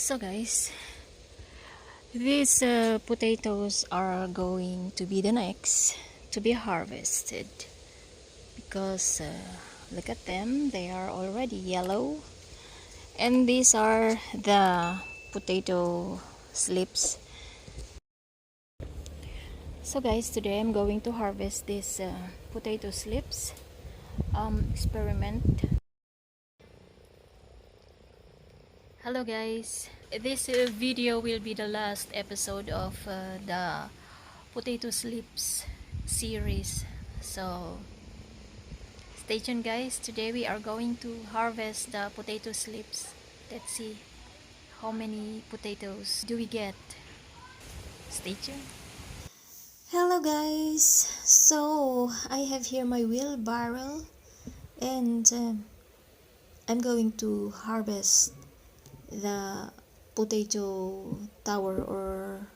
So guys, these potatoes are going to be the next to be harvested because look at them, they are already yellow, and these are the potato slips. So guys, today I'm going to harvest these potato slips experiment. Hello guys, this video will be the last episode of the potato slips series, so stay tuned guys. Today we are going to harvest the potato slips. Let's see how many potatoes do we get. Stay tuned. Hello guys, so I have here my wheelbarrow and I'm going to harvest the potato tower or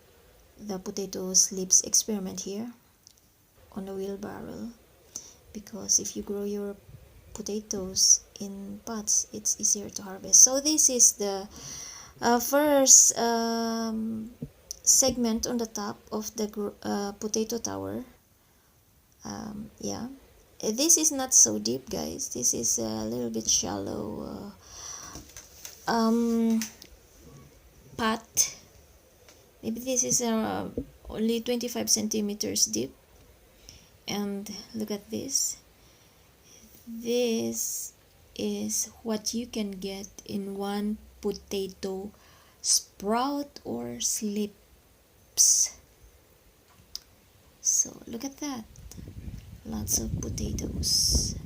the potato slips experiment here on the wheelbarrow, because if you grow your potatoes in pots it's easier to harvest. So this is the first segment on the top of the potato tower. Yeah, this is not so deep guys, this is a little bit shallow pot. Maybe this is only 25 centimeters deep. And look at this. This is what you can get in one potato sprout or slips. So look at that, lots of potatoes.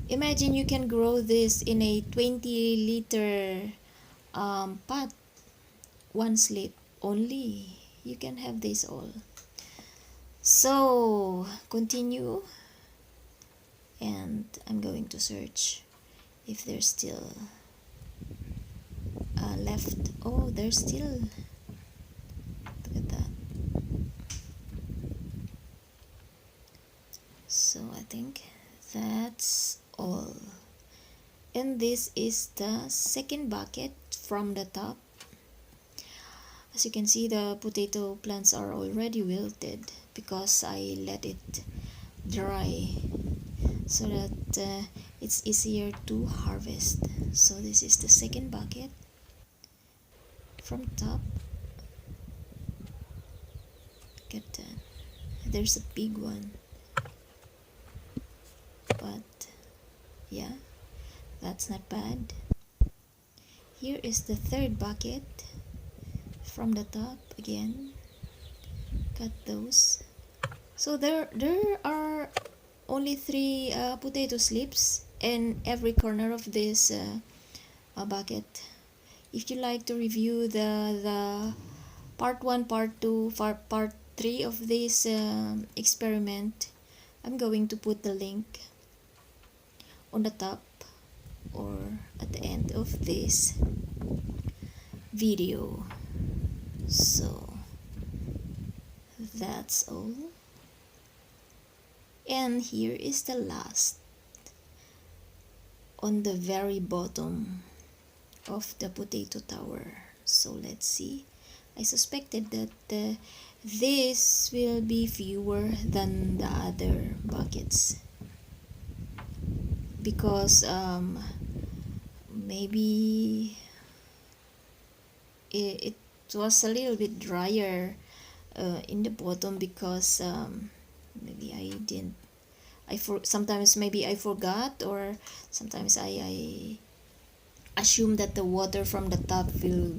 Imagine you can grow this in a 20-liter pot, one slip only, you can have this all. So continue, and I'm going to search if there's still left. Oh, there's still, look at that. So I think that's all, and this is the second bucket from the top. As you can see, the potato plants are already wilted because I let it dry so that it's easier to harvest. So this is the second bucket from top. Look at that, there's a big one, but yeah, that's not bad. Here is the third bucket from the top again. Cut those. So there are only 3 potato slips in every corner of this bucket. If you like to review the part 1, part 2, part 3 of this experiment, I'm going to put the link on the top or at the end of this video. So that's all, and here is the last on the very bottom of the potato tower. So let's see. I suspected that this will be fewer than the other buckets because maybe it was a little bit drier in the bottom because maybe sometimes maybe I forgot, or sometimes I assume that the water from the top will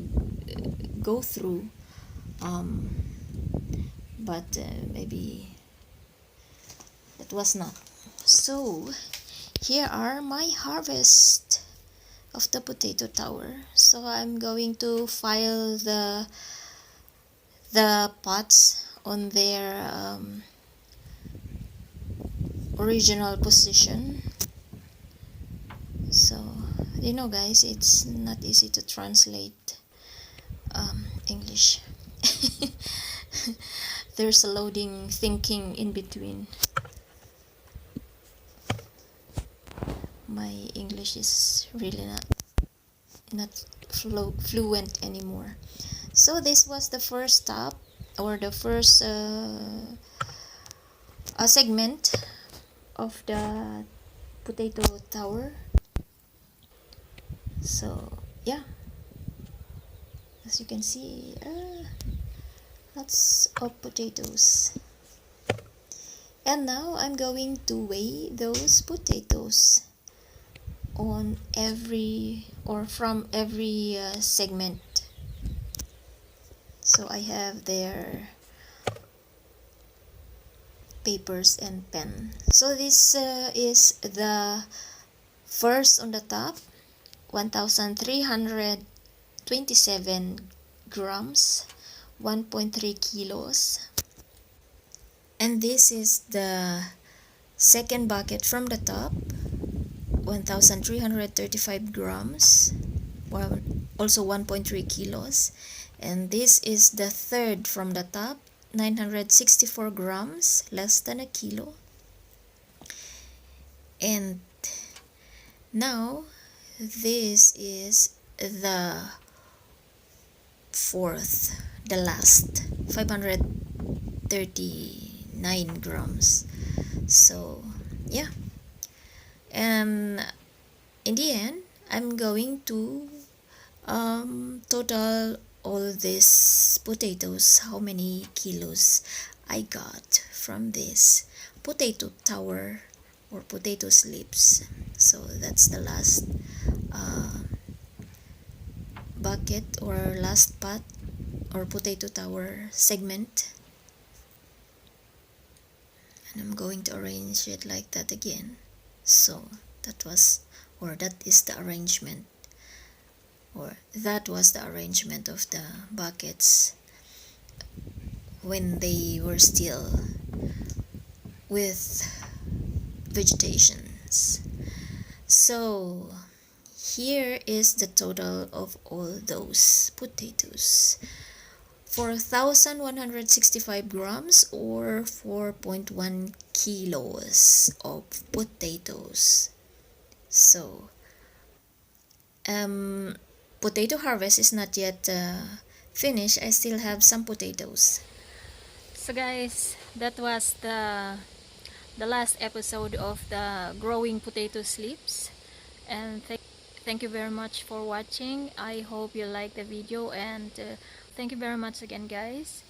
go through, but maybe that was not. So here are my harvest of the potato tower. So I'm going to file the pots on their original position. So you know guys, it's not easy to translate English. There's a loading thinking in between. My English is really not not fluent anymore. So this was the first stop, or the first segment of the potato tower. So yeah, as you can see, lots of potatoes. And now I'm going to weigh those potatoes on every, or from every segment. So I have their papers and pen. So this is the first on the top, 1,327 grams, 1.3 kilos. And this is the second bucket from the top, 1,335 grams, also 1.3 kilos. And this is the third from the top, 964 grams, less than a kilo. And now this is the fourth, the last, 539 grams. So yeah, and in the end I'm going to total all these potatoes, how many kilos I got from this potato tower or potato slips. So that's the last bucket or last pot or potato tower segment, and I'm going to arrange it like that again. So that was, or that is the arrangement, or that was the arrangement of the buckets when they were still with vegetations. So here is the total of all those potatoes: 4,165 grams or 4.1 kilos of potatoes. So potato harvest is not yet finished. I still have some potatoes. So guys, that was the last episode of the growing potato slips, and thank you very much for watching. I hope you like the video, and thank you very much again, guys.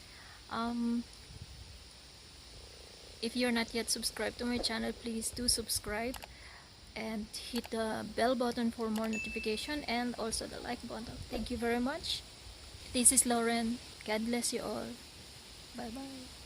If you're not yet subscribed to my channel, please do subscribe and hit the bell button for more notification, and also the like button. Thank you very much. This is Lauren. God bless you all. Bye bye.